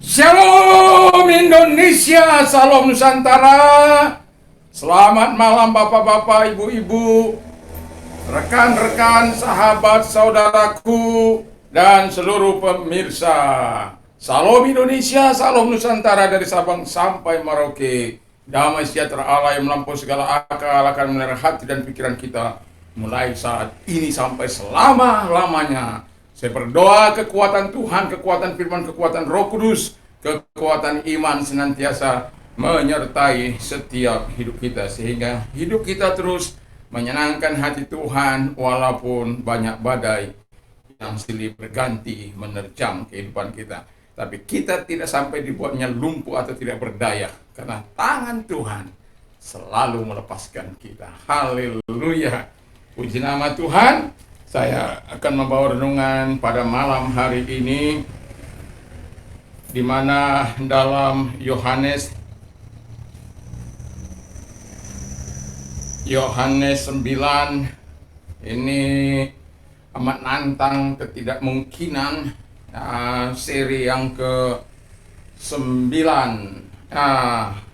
Shalom Indonesia, salam Nusantara. Selamat malam bapak-bapak, ibu-ibu, rekan-rekan, sahabat, saudaraku, dan seluruh pemirsa. Salam Indonesia, salam Nusantara dari Sabang sampai Merauke. Damai sejahtera Allah yang melampaui segala akal akan memelihara hati dan pikiran kita mulai saat ini sampai selama-lamanya. Saya berdoa kekuatan Tuhan, kekuatan firman, kekuatan Roh Kudus, kekuatan iman senantiasa menyertai setiap hidup kita, sehingga hidup kita terus menyenangkan hati Tuhan walaupun banyak badai yang silih berganti menerjang kehidupan kita. Tapi kita tidak sampai dibuatnya lumpuh atau tidak berdaya, karena tangan Tuhan selalu melepaskan kita. Haleluya. Puji nama Tuhan. Saya akan membawa renungan pada malam hari ini, di mana dalam Yohanes 9 ini amat nantang ketidakmungkinan, seri yang ke-9,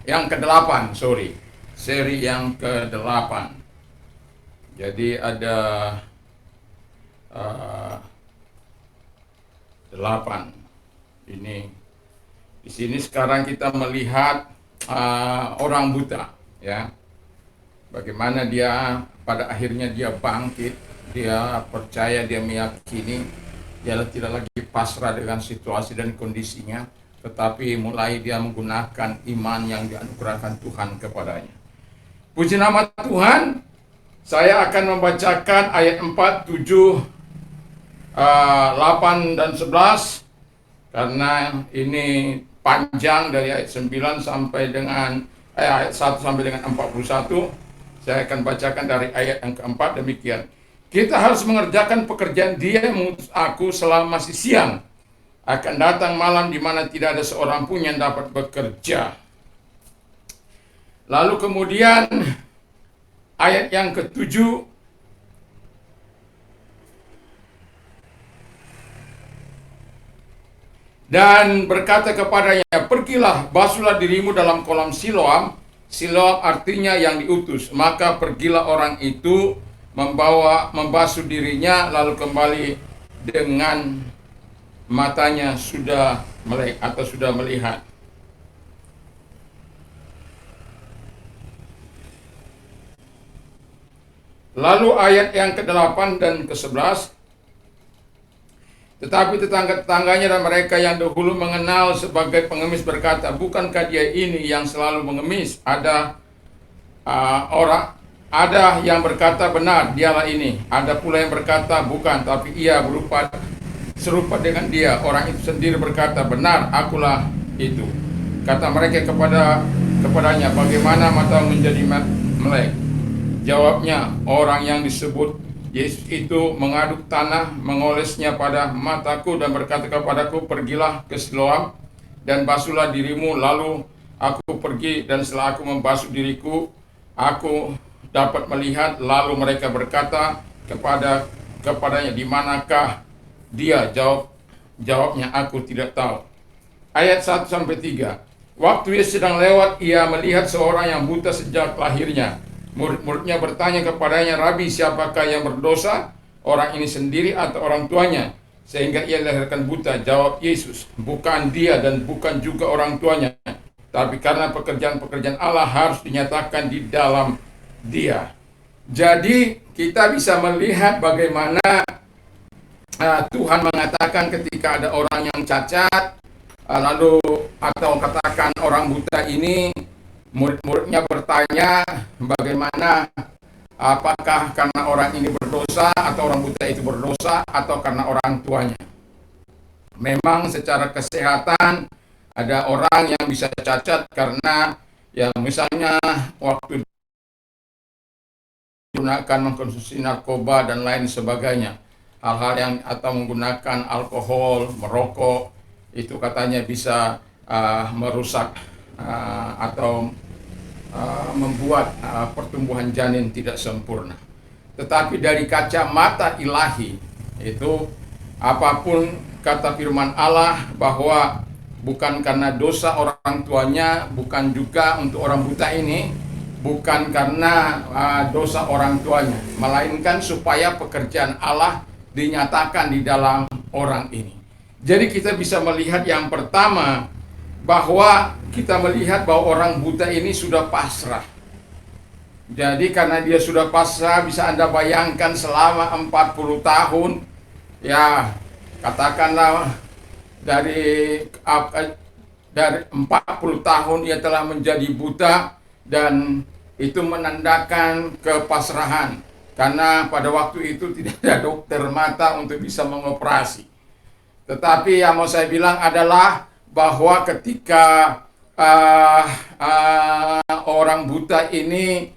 yang ke-8, seri yang ke-8. Jadi ada 8 ini. Di sini sekarang kita melihat orang buta, ya. Bagaimana dia pada akhirnya dia bangkit, dia percaya, dia meyakini, dia tidak lagi pasrah dengan situasi dan kondisinya, tetapi mulai dia menggunakan iman yang dianugerahkan Tuhan kepadanya. Puji nama Tuhan. Saya akan membacakan ayat 4, 7, 8 dan 11, karena ini panjang dari ayat 9 sampai dengan ayat 1 sampai dengan 41. Saya akan bacakan dari ayat yang keempat demikian. Kita harus mengerjakan pekerjaan Dia yang mengutus aku selama masih siang. Akan datang malam di mana tidak ada seorang pun yang dapat bekerja. Lalu kemudian ayat yang ketujuh, dan berkata kepadanya, pergilah, basuhlah dirimu dalam kolam Siloam. Siloam artinya yang diutus. Maka pergilah orang itu, membasuh dirinya, lalu kembali dengan matanya sudah melek atau sudah melihat. Lalu ayat yang ke-8 dan ke-11, tetapi tetangga-tetangganya dan mereka yang dahulu mengenal sebagai pengemis berkata, bukankah dia ini yang selalu mengemis? Ada yang berkata, benar, dialah ini. Ada pula yang berkata, bukan, tapi ia berupa serupa dengan dia. Orang itu sendiri berkata, benar, akulah itu. Kata mereka kepadanya, bagaimana matamu menjadi melek? Jawabnya, orang yang disebut Yesus itu mengaduk tanah, mengolesnya pada mataku dan berkata kepadaku, pergilah ke Siloam dan basuhlah dirimu. Lalu aku pergi, dan setelah aku membasuh diriku, aku dapat melihat. Lalu mereka berkata kepadanya, di manakah dia? Jawabnya, aku tidak tahu. Ayat 1 sampai 3. Waktu ia sedang lewat, ia melihat seorang yang buta sejak lahirnya. Murid-muridnya bertanya kepadanya, Rabi, siapakah yang berdosa, orang ini sendiri atau orang tuanya, sehingga ia dilahirkan buta? Jawab Yesus, bukan dia dan bukan juga orang tuanya, tapi karena pekerjaan-pekerjaan Allah harus dinyatakan di dalam dia. Jadi kita bisa melihat bagaimana Tuhan mengatakan ketika ada orang yang cacat, lalu atau katakan orang buta ini, murid-muridnya bertanya, bagaimana, apakah karena orang ini berdosa atau orang buta itu berdosa atau karena orang tuanya? Memang secara kesehatan ada orang yang bisa cacat karena ya misalnya waktu menggunakan, mengkonsumsi narkoba dan lain sebagainya. Hal-hal yang atau menggunakan alkohol, merokok, itu katanya bisa merusak atau membuat pertumbuhan janin tidak sempurna. Tetapi dari kacamata ilahi, itu apapun kata firman Allah bahwa bukan karena dosa orang tuanya, bukan juga untuk orang buta ini, bukan karena dosa orang tuanya, melainkan supaya pekerjaan Allah dinyatakan di dalam orang ini. Jadi kita bisa melihat yang pertama, bahwa kita melihat bahwa orang buta ini sudah pasrah. Jadi karena dia sudah pasrah, bisa Anda bayangkan selama 40 tahun, ya katakanlah dari 40 tahun ia telah menjadi buta, dan itu menandakan kepasrahan. Karena pada waktu itu tidak ada dokter mata untuk bisa mengoperasi. Tetapi yang mau saya bilang adalah bahwa ketika orang buta ini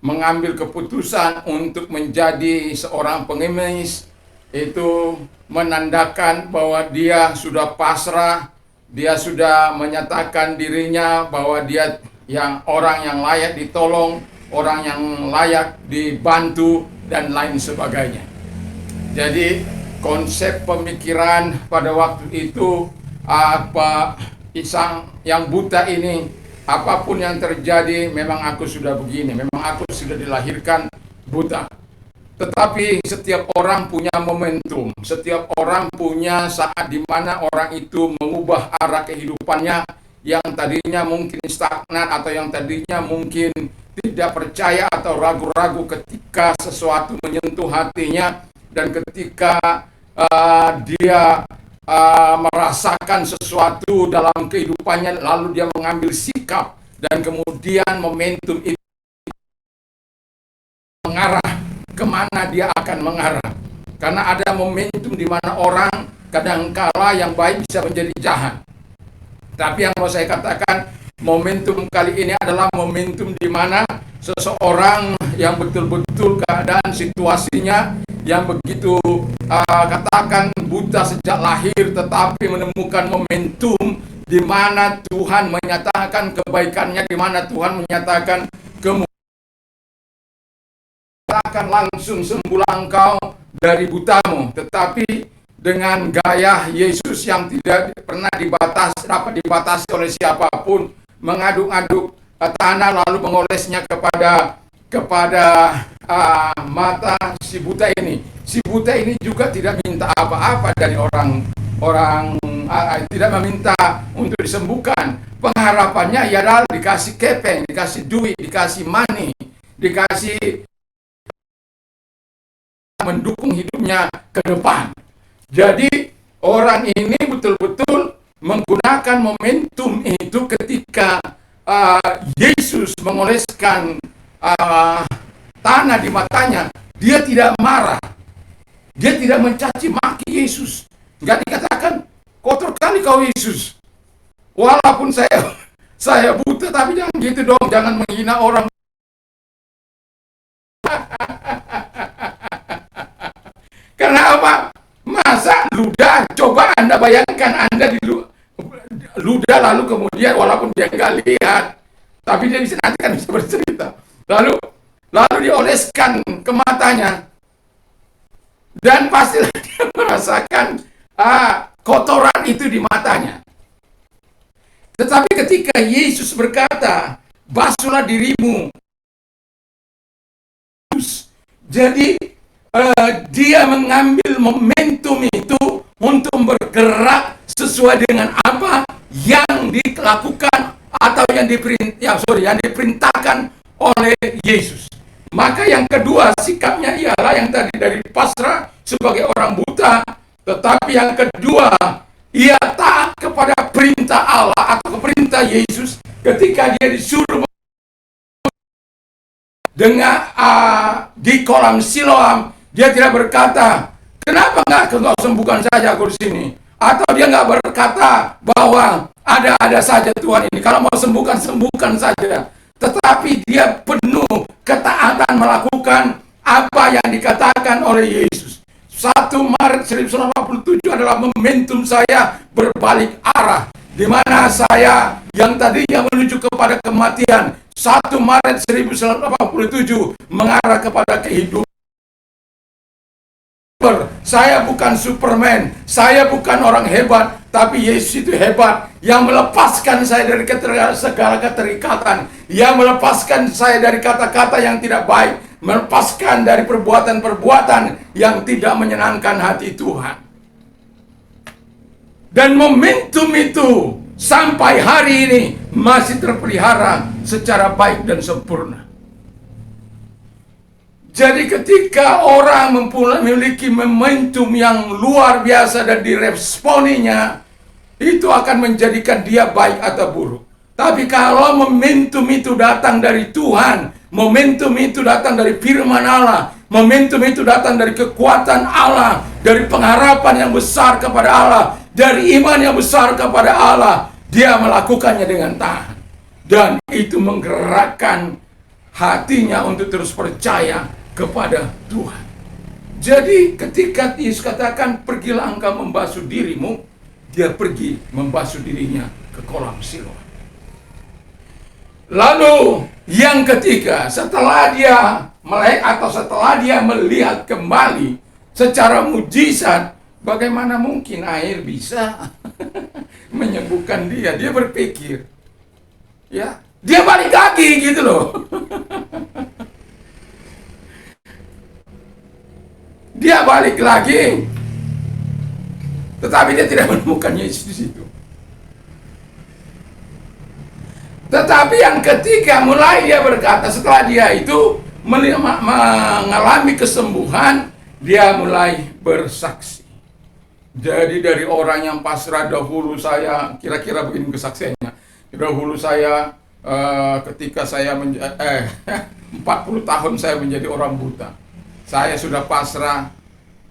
mengambil keputusan untuk menjadi seorang pengemis, itu menandakan bahwa dia sudah pasrah, dia sudah menyatakan dirinya bahwa dia orang yang layak ditolong, orang yang layak dibantu, dan lain sebagainya. Jadi konsep pemikiran pada waktu itu, yang buta ini, apapun yang terjadi, memang aku sudah begini, memang aku sudah dilahirkan buta. Tetapi setiap orang punya momentum, setiap orang punya saat di mana orang itu mengubah arah kehidupannya, yang tadinya mungkin stagnan atau yang tadinya mungkin tidak percaya atau ragu-ragu, ketika sesuatu menyentuh hatinya dan ketika dia merasakan sesuatu dalam kehidupannya, lalu dia mengambil sikap, dan kemudian momentum itu mengarah kemana dia akan mengarah. Karena ada momentum di mana orang kadangkala yang baik bisa menjadi jahat. Tapi yang mau saya katakan, momentum kali ini adalah momentum di mana seseorang yang betul-betul keadaan situasinya yang begitu katakan buta sejak lahir, tetapi menemukan momentum di mana Tuhan menyatakan kebaikannya, di mana Tuhan menyatakan akan langsung sembuhlah engkau dari butamu. Tetapi dengan gaya Yesus yang tidak pernah dapat dibatasi oleh siapapun, mengaduk-aduk tanah lalu mengolesnya kepada mata si buta ini. Si buta ini juga tidak minta apa-apa dari orang, tidak meminta untuk disembuhkan. Pengharapannya ialah dikasih kepeng, dikasih duit, dikasih money, dikasih mendukung hidupnya ke depan. Jadi orang ini betul-betul menggunakan momentum itu ketika Yesus mengoleskan tanah di matanya. Dia tidak marah, dia tidak mencaci maki Yesus. Nggak dikatakan, kotor kali kau Yesus, walaupun saya buta, tapi jangan gitu dong, jangan menghina orang. Karena apa? Masa ludah? Coba Anda bayangkan, Anda di ludah lalu kemudian walaupun dia nggak lihat, tapi dia bisa, nanti kan bisa bercerita. Lalu dioleskan ke matanya, dan pastilah dia merasakan kotoran itu di matanya. Tetapi ketika Yesus berkata, basuhlah dirimu, jadi dia mengambil momentum itu untuk bergerak sesuai dengan apa yang dilakukan atau yang diperintahkan oleh Yesus. Maka yang kedua sikapnya ialah yang tadi dari pasrah sebagai orang buta, tetapi yang kedua ia taat kepada perintah Allah atau perintah Yesus ketika dia disuruh dengan di kolam Siloam. Dia tidak berkata, kenapa nggak kau sembuhkan saja aku di sini? Atau dia nggak berkata bahwa ada saja Tuhan ini, kalau mau sembuhkan saja. Tetapi dia penuh ketaatan melakukan apa yang dikatakan oleh Yesus. 1 Maret 1987 adalah momentum saya berbalik arah, di mana saya yang tadinya menuju kepada kematian, 1 Maret 1987 mengarah kepada kehidupan. Saya bukan Superman, saya bukan orang hebat, tapi Yesus itu hebat, yang melepaskan saya dari segala keterikatan, yang melepaskan saya dari kata-kata yang tidak baik, melepaskan dari perbuatan-perbuatan yang tidak menyenangkan hati Tuhan. Dan momentum itu sampai hari ini masih terpelihara secara baik dan sempurna. Jadi ketika orang memiliki momentum yang luar biasa dan diresponinya, itu akan menjadikan dia baik atau buruk. Tapi kalau momentum itu datang dari Tuhan, momentum itu datang dari firman Allah, momentum itu datang dari kekuatan Allah, dari pengharapan yang besar kepada Allah, dari iman yang besar kepada Allah, dia melakukannya dengan tahan. Dan itu menggerakkan hatinya untuk terus percaya kepada Tuhan. Jadi ketika Yesus katakan, pergilah engkau membasuh dirimu, dia pergi membasuh dirinya ke kolam Siloam. Lalu yang ketiga, setelah dia melihat kembali secara mujizat, bagaimana mungkin air bisa menyembuhkan dia? Dia berpikir, ya, dia balik lagi gitu loh. Dia balik lagi, tetapi dia tidak menemukan Yesus di situ. Tetapi yang ketiga, mulai dia berkata, setelah dia itu mengalami kesembuhan, dia mulai bersaksi. Jadi dari orang yang pasrah, dahulu saya, kira-kira begini kesaksiannya, dahulu saya ketika saya 40 tahun saya menjadi orang buta. Saya sudah pasrah,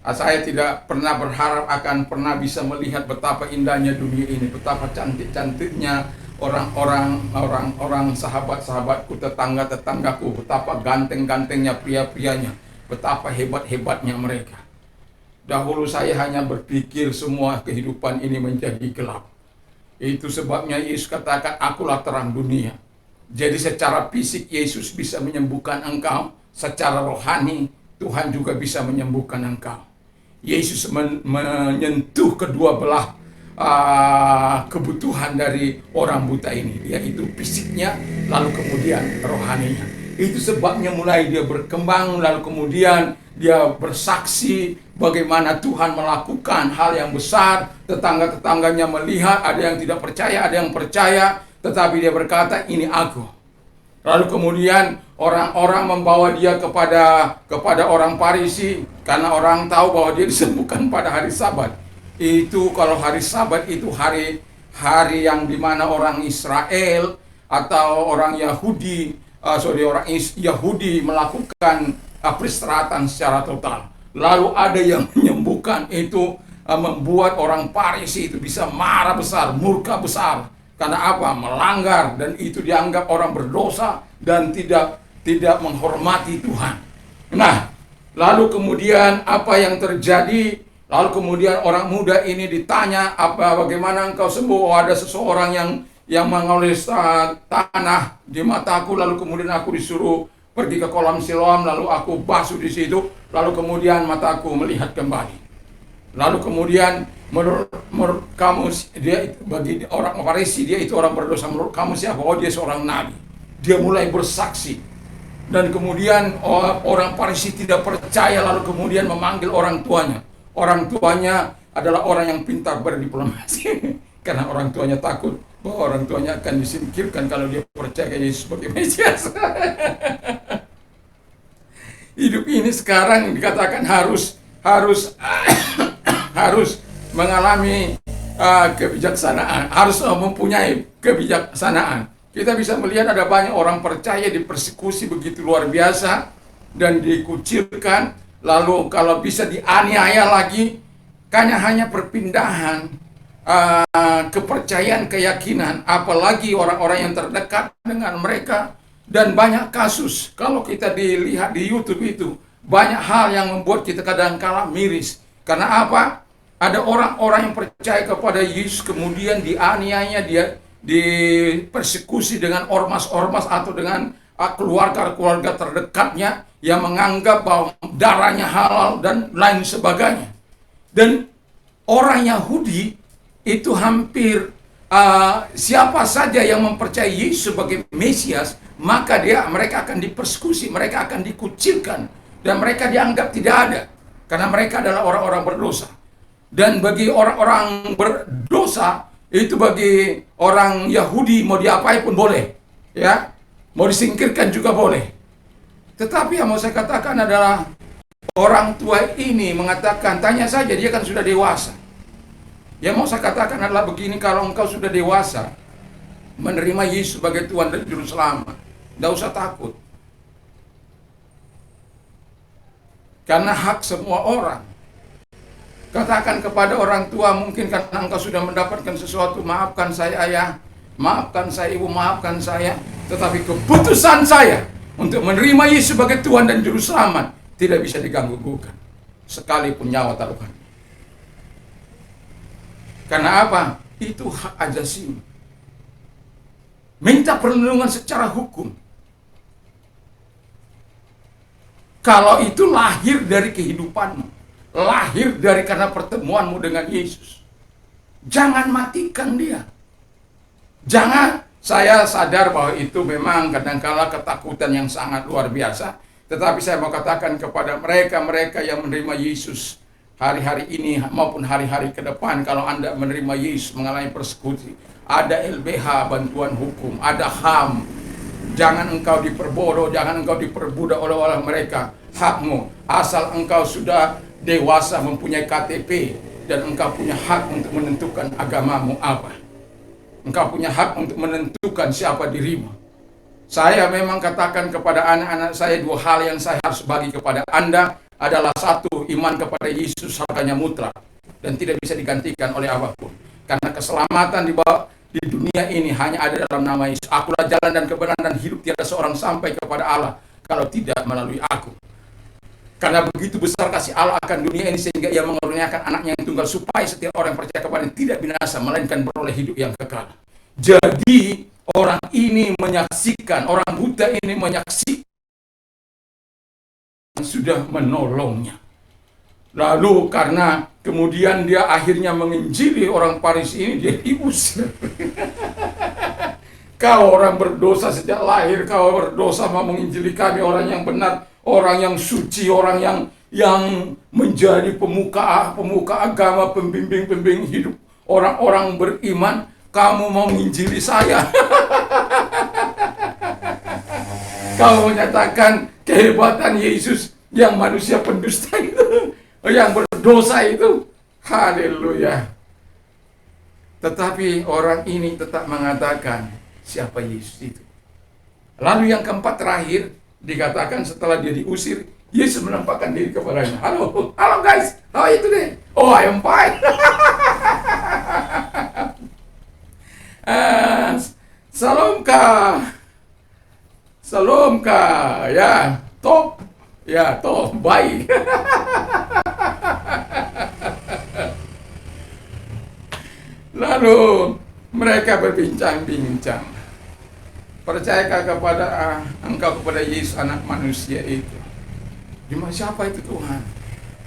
saya tidak pernah berharap akan pernah bisa melihat betapa indahnya dunia ini, betapa cantik-cantiknya orang-orang sahabat-sahabatku, tetangga-tetanggaku, betapa ganteng-gantengnya pria-prianya, betapa hebat-hebatnya mereka. Dahulu saya hanya berpikir semua kehidupan ini menjadi gelap. Itu sebabnya Yesus katakan, akulah terang dunia. Jadi secara fisik Yesus bisa menyembuhkan engkau, secara rohani Tuhan juga bisa menyembuhkan engkau. Yesus menyentuh kedua belah kebutuhan dari orang buta ini, yaitu fisiknya, lalu kemudian rohaninya. Itu sebabnya mulai dia berkembang, lalu kemudian dia bersaksi bagaimana Tuhan melakukan hal yang besar. Tetangga-tetangganya melihat, ada yang tidak percaya, ada yang percaya, tetapi dia berkata, ini aku. Lalu kemudian orang-orang membawa dia kepada orang Farisi, karena orang tahu bahwa dia disembuhkan pada hari Sabat. Itu kalau hari Sabat itu hari yang dimana orang Israel atau orang Yahudi melakukan peristirahatan secara total. Lalu ada yang menyembuhkan, itu membuat orang Farisi itu bisa marah besar, murka besar. Karena apa? Melanggar, dan itu dianggap orang berdosa dan tidak menghormati Tuhan. Nah, lalu kemudian apa yang terjadi? Lalu kemudian orang muda ini ditanya, bagaimana engkau sembuh? Ada seseorang yang mengoles tanah di mataku, lalu kemudian aku disuruh pergi ke kolam Siloam, lalu aku basuh di situ, lalu kemudian mataku melihat kembali. Lalu kemudian menurut kamu, dia bagi orang Farisi, dia itu orang berdosa. Menurut kamu siapa? Oh, dia seorang nabi. Dia mulai bersaksi. Dan kemudian orang Farisi tidak percaya, lalu kemudian memanggil orang tuanya. Orang tuanya adalah orang yang pintar berdiplomasi. Karena orang tuanya takut bahwa orang tuanya akan disingkirkan kalau dia percaya Yesus sebagai Mesias. Hidup ini sekarang dikatakan harus mengalami kebijaksanaan, harus mempunyai kebijaksanaan. Kita bisa melihat ada banyak orang percaya dipersekusi begitu luar biasa dan dikucilkan, lalu kalau bisa dianiaya lagi, karena hanya perpindahan kepercayaan, keyakinan, apalagi orang-orang yang terdekat dengan mereka. Dan banyak kasus, kalau kita dilihat di YouTube itu, banyak hal yang membuat kita kadang-kala miris. Karena apa? Ada orang-orang yang percaya kepada Yesus, kemudian dianiaya, dia dipersekusi dengan ormas-ormas atau dengan keluarga-keluarga terdekatnya yang menganggap bahwa darahnya halal dan lain sebagainya. Dan orang Yahudi itu hampir siapa saja yang mempercayai Yesus sebagai Mesias, maka mereka akan dipersekusi, mereka akan dikucilkan, dan mereka dianggap tidak ada karena mereka adalah orang-orang berdosa. Dan bagi orang-orang berdosa itu, bagi orang Yahudi mau diapain pun boleh, ya, mau disingkirkan juga boleh. Tetapi yang mau saya katakan adalah orang tua ini mengatakan, tanya saja, dia kan sudah dewasa. Yang mau saya katakan adalah begini, kalau engkau sudah dewasa menerima Yesus sebagai Tuhan dan Juru Selamat, tidak usah takut. Karena hak semua orang. Katakan kepada orang tua, mungkin karena engkau sudah mendapatkan sesuatu, maafkan saya ayah, maafkan saya ibu, maafkan saya. Tetapi keputusan saya untuk menerima Yesus sebagai Tuhan dan Juru Selamat tidak bisa diganggu-gugat, sekalipun nyawa taruhan. Karena apa? Itu hak ajasi. Minta perlindungan secara hukum. Kalau itu lahir dari kehidupanmu, lahir dari karena pertemuanmu dengan Yesus, jangan matikan dia. Jangan. Saya sadar bahwa itu memang kadangkala ketakutan yang sangat luar biasa. Tetapi saya mau katakan kepada mereka-mereka yang menerima Yesus hari-hari ini maupun hari-hari ke depan, kalau Anda menerima Yesus mengalami persekusi, ada LBH, bantuan hukum, ada HAM. Jangan engkau diperbodoh, jangan engkau diperbudak oleh mereka. Hakmu, asal engkau sudah dewasa, mempunyai KTP, dan engkau punya hak untuk menentukan agamamu apa. Engkau punya hak untuk menentukan siapa dirimu. Saya memang katakan kepada anak-anak saya, dua hal yang saya harus bagi kepada Anda adalah: satu, iman kepada Yesus harganya mutlak dan tidak bisa digantikan oleh apapun. Karena keselamatan di dunia ini hanya ada dalam nama Yesus. Akulah jalan dan kebenaran dan hidup, tiada seorang sampai kepada Allah kalau tidak melalui aku. Karena begitu besar kasih Allah akan dunia ini sehingga ia mengaruniakan anaknya yang tunggal, supaya setiap orang yang percaya kepadanya tidak binasa melainkan beroleh hidup yang kekal. Jadi orang ini menyaksikan, orang buta ini menyaksikan sudah menolongnya. Lalu karena kemudian dia akhirnya menginjili orang Farisi ini, dia diusir. Kau orang berdosa sejak lahir, kau berdosa mau menginjili kami, orang yang benar, orang yang suci, orang yang menjadi pemuka agama, pembimbing hidup orang-orang beriman. Kamu mau menginjili saya. Kau menyatakan kehebatan Yesus yang manusia pendusta itu, yang berdosa itu. Haleluya. Tetapi orang ini tetap mengatakan siapa Yesus itu. Lalu yang keempat terakhir dikatakan, setelah dia diusir, Yesus menampakkan diri kepadanya. Halo guys, how are you today? Oh, I am fine. Salam ka, ya, top, baik. Lalu mereka berbincang-bincang. Percayakah kepada engkau kepada Yesus anak manusia itu? Cuma siapa itu Tuhan?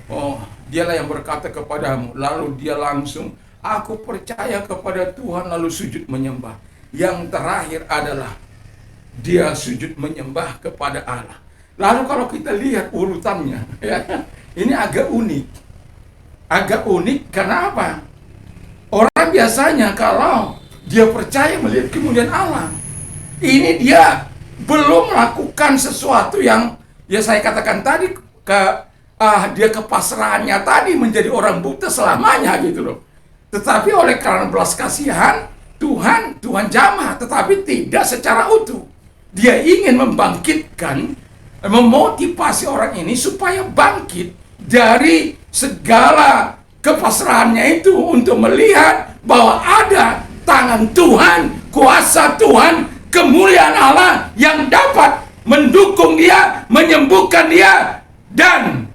Oh, dialah yang berkata kepadamu. Lalu dia langsung, aku percaya kepada Tuhan, lalu sujud menyembah. Yang terakhir adalah dia sujud menyembah kepada Allah. Lalu kalau kita lihat urutannya, ya, ini agak unik. Agak unik karena apa? Orang biasanya kalau dia percaya melihat kemuliaan Allah, ini dia belum melakukan sesuatu yang, ya saya katakan tadi, dia kepasrahannya tadi menjadi orang buta selamanya gitu loh. Tetapi oleh karena belas kasihan, Tuhan jamah, tetapi tidak secara utuh. Dia ingin membangkitkan, memotivasi orang ini supaya bangkit dari segala kepasrahannya itu untuk melihat bahwa ada tangan Tuhan, kuasa Tuhan, kemuliaan Allah yang dapat mendukung dia, menyembuhkan dia, dan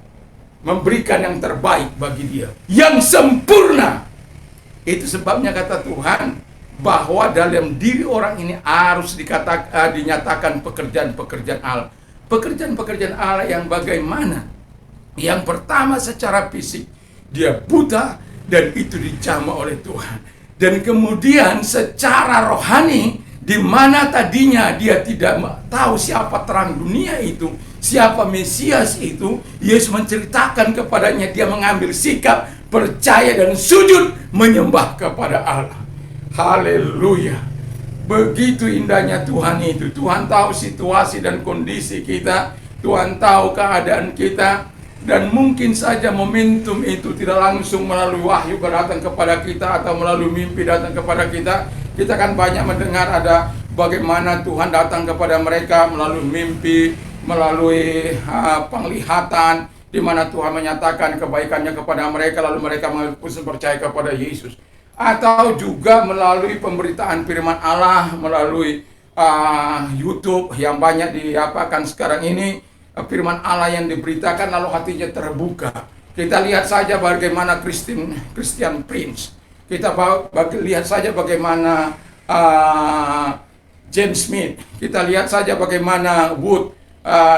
memberikan yang terbaik bagi dia, yang sempurna. Itu sebabnya kata Tuhan, bahwa dalam diri orang ini harus dinyatakan pekerjaan-pekerjaan Allah. Pekerjaan-pekerjaan Allah yang bagaimana? Yang pertama, secara fisik dia buta dan itu dijamah oleh Tuhan. Dan kemudian secara rohani, di mana tadinya dia tidak tahu siapa terang dunia itu, siapa Mesias itu, Yesus menceritakan kepadanya, dia mengambil sikap percaya dan sujud menyembah kepada Allah. Haleluya. Begitu indahnya Tuhan itu. Tuhan tahu situasi dan kondisi kita, Tuhan tahu keadaan kita, dan mungkin saja momentum itu tidak langsung melalui wahyu datang kepada kita atau melalui mimpi datang kepada kita. Kita kan banyak mendengar ada bagaimana Tuhan datang kepada mereka melalui mimpi, melalui penglihatan, di mana Tuhan menyatakan kebaikannya kepada mereka, lalu mereka percaya kepada Yesus. Atau juga melalui pemberitaan firman Allah, melalui YouTube yang banyak diapakan sekarang ini, firman Allah yang diberitakan lalu hatinya terbuka. Kita lihat saja bagaimana Christian Prince. Kita lihat saja bagaimana James Smith. Kita lihat saja bagaimana Wood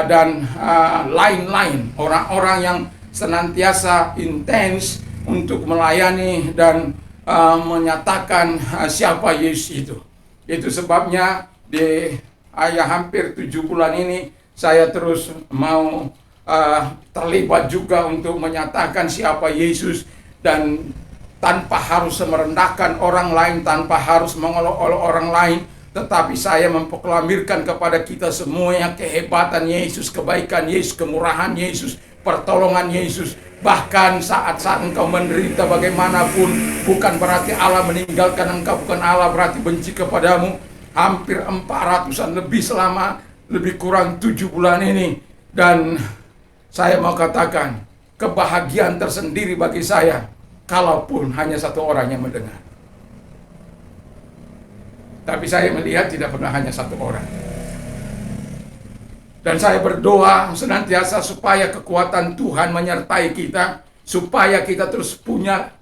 dan lain-lain. Orang-orang yang senantiasa intens untuk melayani dan menyatakan siapa Yesus itu. Itu sebabnya di hampir 7 bulan ini saya terus mau terlibat juga untuk menyatakan siapa Yesus, dan tanpa harus merendahkan orang lain, tanpa harus mengolok-olok orang lain, tetapi saya memproklamirkan kepada kita semuanya kehebatan Yesus, kebaikan Yesus, kemurahan Yesus, pertolongan Yesus. Bahkan saat-saat engkau menderita bagaimanapun, bukan berarti Allah meninggalkan engkau, bukan Allah berarti benci kepadamu. Hampir 400-an lebih kurang 7 bulan ini, dan saya mau katakan kebahagiaan tersendiri bagi saya kalaupun hanya satu orang yang mendengar. Tapi saya melihat tidak pernah hanya satu orang. Dan saya berdoa senantiasa supaya kekuatan Tuhan menyertai kita, supaya kita terus punya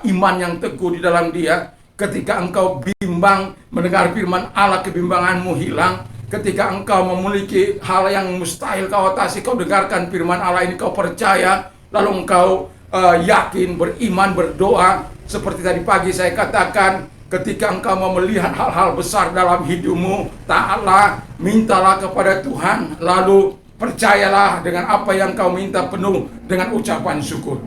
iman yang teguh di dalam Dia. Ketika engkau bimbang mendengar firman Allah, kebimbanganmu hilang. Ketika engkau memiliki hal yang mustahil kau atasi, kau dengarkan firman Allah ini, kau percaya, lalu engkau yakin, beriman, berdoa. Seperti tadi pagi saya katakan, ketika engkau mau melihat hal-hal besar dalam hidupmu, taatlah, mintalah kepada Tuhan, lalu percayalah dengan apa yang kau minta penuh dengan ucapan syukur.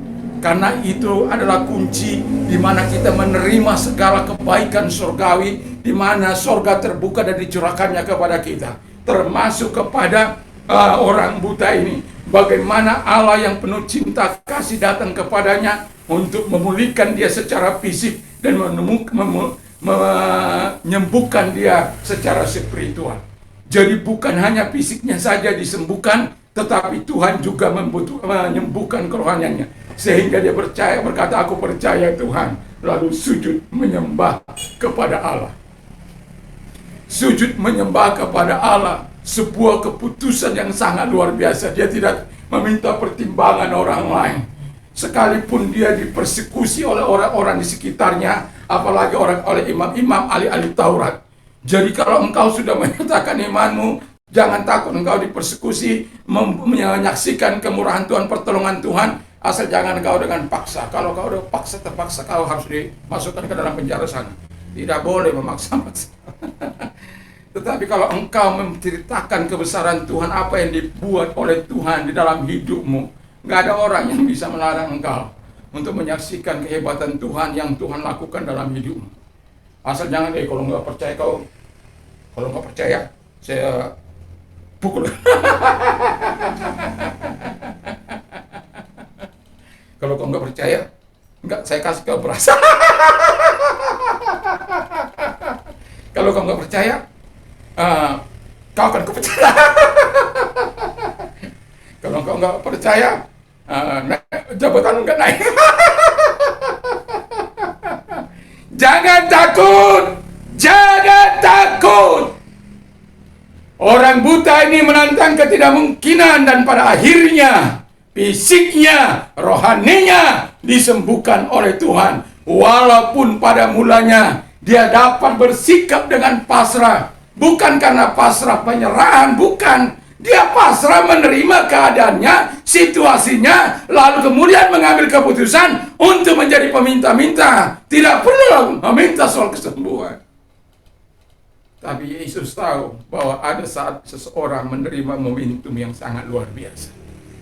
Karena itu adalah kunci di mana kita menerima segala kebaikan surgawi, di mana surga terbuka dan dicurahkannya kepada kita, termasuk kepada orang buta ini. Bagaimana Allah yang penuh cinta kasih datang kepadanya untuk memulihkan dia secara fisik dan menyembuhkan dia secara spiritual. Jadi bukan hanya fisiknya saja disembuhkan, tetapi Tuhan juga menyembuhkan kerohaniannya. Sehingga dia berkata, aku percaya Tuhan, lalu sujud menyembah kepada Allah. Sujud menyembah kepada Allah, sebuah keputusan yang sangat luar biasa. Dia tidak meminta pertimbangan orang lain. Sekalipun dia dipersekusi oleh orang-orang di sekitarnya, apalagi oleh imam-imam, ahli-ahli Taurat. Jadi kalau engkau sudah menyatakan imanmu, jangan takut engkau dipersekusi, menyaksikan kemurahan Tuhan, pertolongan Tuhan, asal jangan engkau dengan paksa. Kalau kau udah terpaksa kau harus dimasukkan ke dalam penjara sana. Tidak boleh memaksa-maksa. Tetapi kalau engkau menceritakan kebesaran Tuhan, apa yang dibuat oleh Tuhan di dalam hidupmu, nggak ada orang yang bisa melarang engkau untuk menyaksikan kehebatan Tuhan yang Tuhan lakukan dalam hidupmu. Asal jangan, kalau nggak percaya, saya pukul. Kalau kau nggak percaya, saya kasih kau beras. Kalau kau nggak percaya, kau akan kupecat. Kalau kau nggak percaya, jabatanmu nggak naik. Jangan takut, jangan takut. Orang buta ini menantang ketidakmungkinan, dan pada akhirnya fisiknya, rohaninya disembuhkan oleh Tuhan. Walaupun pada mulanya Dia dapat bersikap dengan pasrah. Bukan karena pasrah penyerahan, bukan. Dia pasrah menerima keadaannya, situasinya, lalu kemudian mengambil keputusan untuk menjadi peminta-minta. Tidak perlu meminta soal kesembuhan. Tapi Yesus tahu bahwa ada saat seseorang menerima momentum yang sangat luar biasa.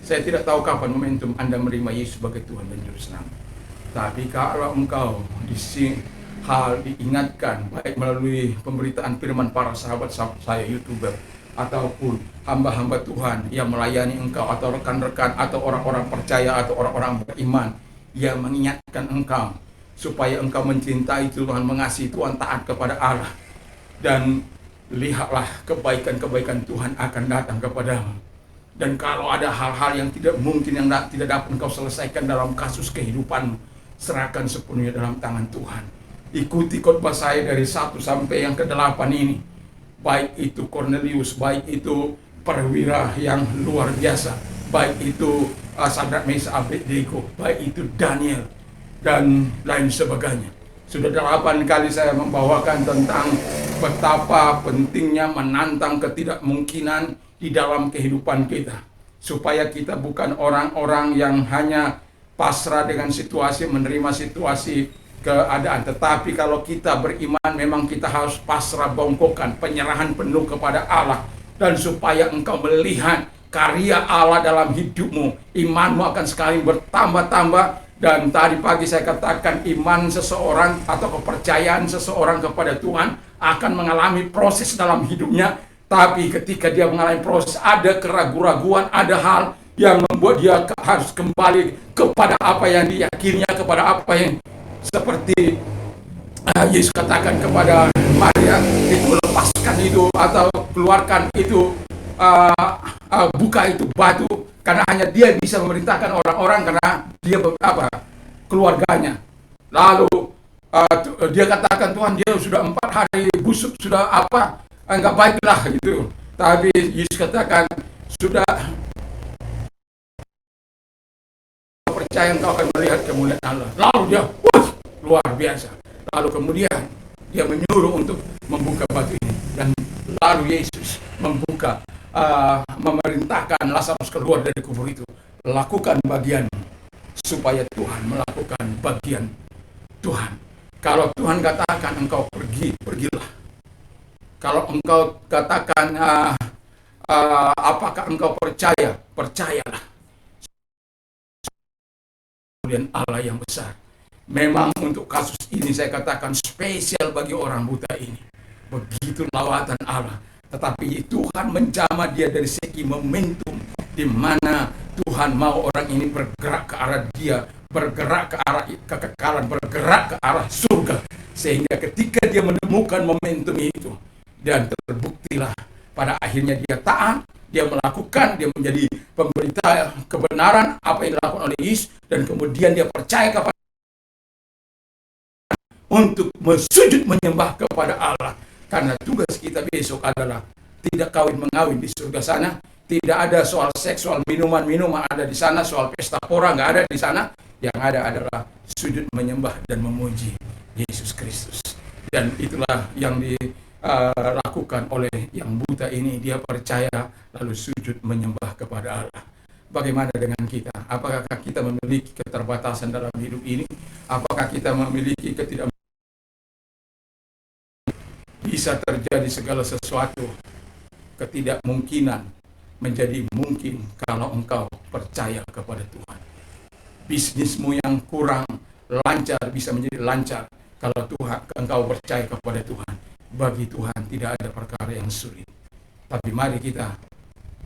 Saya tidak tahu kapan momentum Anda menerima Yesus sebagai Tuhan dan Juru Selamat. Tapi kalau engkau hal diingatkan, baik melalui pemberitaan firman para sahabat saya, YouTuber, ataupun hamba-hamba Tuhan yang melayani engkau, atau rekan-rekan, atau orang-orang percaya, atau orang-orang beriman yang mengingatkan engkau supaya engkau mencintai Tuhan, mengasihi Tuhan, taat kepada Allah, dan lihatlah kebaikan-kebaikan Tuhan akan datang kepadamu. Dan kalau ada hal-hal yang tidak mungkin, yang tidak dapat engkau selesaikan dalam kasus kehidupanmu, serahkan sepenuhnya dalam tangan Tuhan. Ikuti khotbah saya dari 1 sampai yang ke-8 ini. Baik itu Cornelius, baik itu perwira yang luar biasa, baik itu Sadrak Mesak Abednego, baik itu Daniel, dan lain sebagainya. Sudah 8 kali saya membawakan tentang betapa pentingnya menantang ketidakmungkinan di dalam kehidupan kita, supaya kita bukan orang-orang yang hanya pasrah dengan situasi, menerima situasi, keadaan. Tetapi kalau kita beriman, memang kita harus pasrah bongkokan, penyerahan penuh kepada Allah. Dan supaya engkau melihat karya Allah dalam hidupmu, imanmu akan sekali bertambah-tambah. Dan tadi pagi saya katakan, iman seseorang atau kepercayaan seseorang kepada Tuhan akan mengalami proses dalam hidupnya. Tapi ketika dia mengalami proses, ada keraguan-raguan, ada hal yang membuat dia harus kembali kepada apa yang diyakininya, kepada apa yang seperti Yesus katakan kepada Maria, itu lepaskan itu, atau keluarkan itu, buka itu batu, karena hanya dia bisa memerintahkan orang-orang, karena dia keluarganya. Lalu dia katakan, Tuhan, dia sudah 4 hari busuk, sudah enggak baiklah gitu. Tapi Yesus katakan, sudah percaya engkau akan melihat kemuliaan Allah. Lalu dia luar biasa. Lalu kemudian dia menyuruh untuk membuka batu ini, dan lalu Yesus membuka, memerintahkan Lazarus keluar dari kubur itu. Lakukan bagian supaya Tuhan melakukan bagian Tuhan. Kalau Tuhan katakan engkau pergi, pergilah. Kalau engkau katakan apakah engkau percaya, percayalah. Kemudian Allah yang besar. Memang untuk kasus ini saya katakan spesial bagi orang buta ini. Begitu lawatan Allah. Tetapi Tuhan menjamah dia dari segi momentum, di mana Tuhan mau orang ini bergerak ke arah dia, bergerak ke arah kekekalan, bergerak ke arah surga. Sehingga ketika dia menemukan momentum itu, dan terbuktilah pada akhirnya dia taat, dia melakukan, dia menjadi pemberita kebenaran apa yang dilakukan oleh Yesus, dan kemudian dia percaya kepada untuk sujud menyembah kepada Allah. Karena tugas kita besok adalah tidak kawin-mengawin di surga sana. Tidak ada soal seksual, minuman-minuman ada di sana, soal pesta pora nggak ada di sana. Yang ada adalah sujud menyembah dan memuji Yesus Kristus. Dan itulah yang dilakukan oleh yang buta ini. Dia percaya lalu sujud menyembah kepada Allah. Bagaimana dengan kita? Apakah kita memiliki keterbatasan dalam hidup ini? Apakah kita memiliki bisa terjadi segala sesuatu, ketidakmungkinan menjadi mungkin kalau engkau percaya kepada Tuhan. Bisnismu yang kurang lancar bisa menjadi lancar kalau engkau percaya kepada Tuhan. Bagi Tuhan tidak ada perkara yang sulit. Tapi mari kita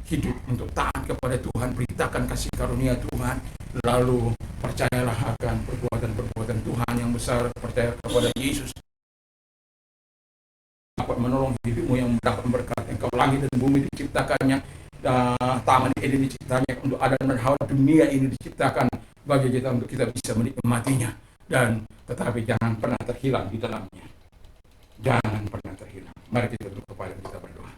hidup untuk taat kepada Tuhan, beritakan kasih karunia Tuhan, lalu percayalah akan perbuatan-perbuatan Tuhan yang besar, percaya kepada Yesus dapat menolong hidupmu, yang dapat berkat. Engkau langit dan bumi diciptakannya, taman Eden diciptakannya untuk Adam dan Hawa. Dunia ini diciptakan bagi kita untuk kita bisa menikmatinya, dan tetapi jangan pernah terhilang di dalamnya. Jangan pernah terhilang. Mari kita tunduk kepala, kita berdoa.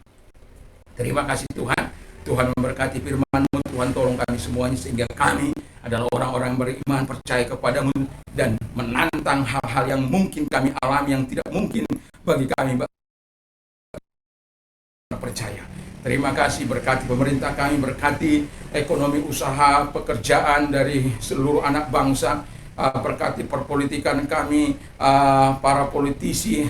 Terima kasih Tuhan. Tuhan memberkati firman-Mu. Tuhan tolong kami semuanya sehingga kami adalah orang-orang yang beriman, percaya kepadamu, dan menantang hal-hal yang mungkin kami alami, yang tidak mungkin bagi kami percaya. Terima kasih, berkati pemerintah kami, berkati ekonomi usaha, pekerjaan dari seluruh anak bangsa, berkati perpolitikan kami, para politisi,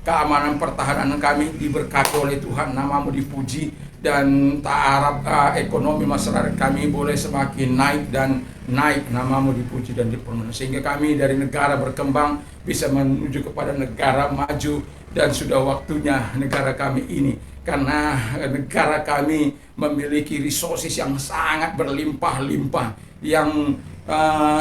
keamanan pertahanan kami diberkati oleh Tuhan, namamu dipuji, dan tak harap ekonomi masyarakat kami boleh semakin naik dan naik, namamu dipuji dan dipermuliakan, sehingga kami dari negara berkembang bisa menuju kepada negara maju. Dan sudah waktunya negara kami ini, karena negara kami memiliki resources yang sangat berlimpah-limpah, yang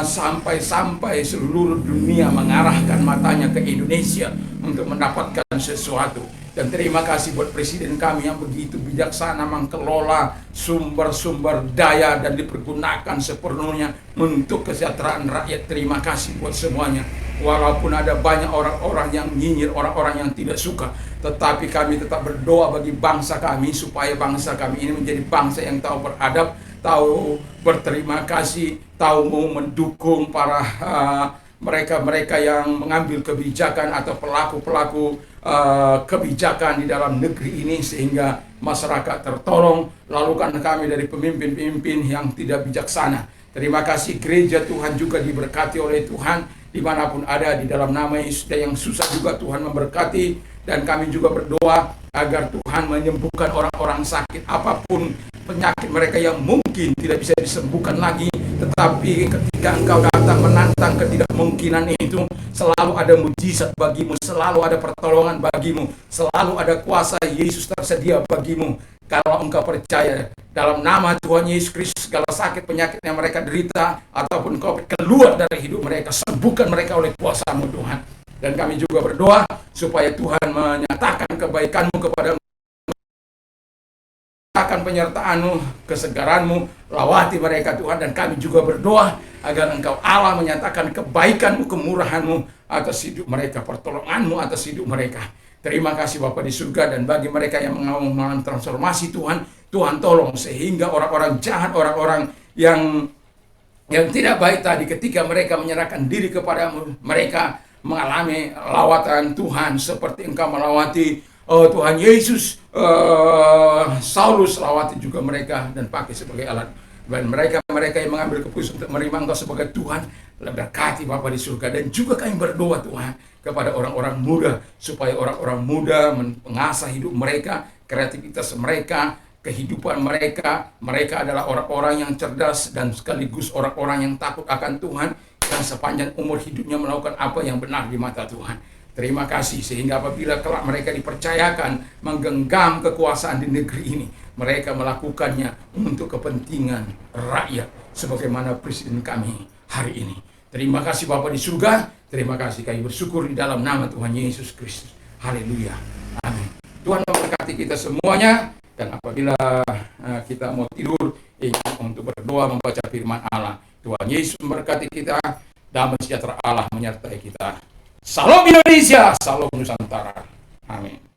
sampai-sampai seluruh dunia mengarahkan matanya ke Indonesia untuk mendapatkan sesuatu. Dan terima kasih buat presiden kami yang begitu bijaksana mengelola sumber-sumber daya dan dipergunakan sepenuhnya untuk kesejahteraan rakyat. Terima kasih buat semuanya. Walaupun ada banyak orang-orang yang nyinyir, orang-orang yang tidak suka, tetapi kami tetap berdoa bagi bangsa kami, supaya bangsa kami ini menjadi bangsa yang tahu beradab, tahu berterima kasih, tahu mau mendukung para mereka-mereka yang mengambil kebijakan atau pelaku-pelaku kebijakan di dalam negeri ini, sehingga masyarakat tertolong. Lalu kan kami dari pemimpin-pemimpin yang tidak bijaksana. Terima kasih, gereja Tuhan juga diberkati oleh Tuhan dimanapun ada, di dalam nama Yesus. Dan yang susah juga Tuhan memberkati, dan kami juga berdoa agar Tuhan menyembuhkan orang-orang sakit, apapun penyakit mereka yang mungkin tidak bisa disembuhkan lagi. Tetapi ketika Engkau datang menantang ketidakmungkinan itu, selalu ada mujizat bagimu, selalu ada pertolongan bagimu, selalu ada kuasa Yesus tersedia bagimu. Kalau engkau percaya, dalam nama Tuhan Yesus Kristus, segala sakit penyakit yang mereka derita ataupun COVID keluar dari hidup mereka, sembuhkan mereka oleh kuasa-Mu Tuhan. Dan kami juga berdoa supaya Tuhan menyatakan kebaikan-Mu kepada akan penyertaan-Mu, kesegaran-Mu, lawati mereka Tuhan. Dan kami juga berdoa agar Engkau Allah menyatakan kebaikan-Mu, kemurahan-Mu atas hidup mereka, pertolongan-Mu atas hidup mereka. Terima kasih Bapa di surga. Dan bagi mereka yang mengalami transformasi Tuhan, Tuhan tolong sehingga orang-orang jahat, orang-orang yang tidak baik tadi, ketika mereka menyerahkan diri kepadamu, mereka mengalami lawatan Tuhan seperti Engkau melawati Tuhan Yesus. Saulus, lawati juga mereka dan pakai sebagai alat. Dan mereka yang mengambil keputusan untuk menerima Engkau sebagai Tuhan, berkati Bapa di surga. Dan juga kami berdoa Tuhan kepada orang-orang muda, supaya orang-orang muda mengasah hidup mereka, kreativitas mereka, kehidupan mereka. Mereka adalah orang-orang yang cerdas dan sekaligus orang-orang yang takut akan Tuhan, dan sepanjang umur hidupnya melakukan apa yang benar di mata Tuhan. Terima kasih, sehingga apabila kelak mereka dipercayakan menggenggam kekuasaan di negeri ini, mereka melakukannya untuk kepentingan rakyat, sebagaimana presiden kami hari ini. Terima kasih Bapa di surga, terima kasih, kami bersyukur di dalam nama Tuhan Yesus Kristus. Haleluya, amin. Tuhan memberkati kita semuanya. Dan apabila kita mau tidur, ingat untuk berdoa, membaca firman Allah. Tuhan Yesus memberkati kita, damai sejahtera Allah menyertai kita. Salam Indonesia, salam Nusantara. Amin.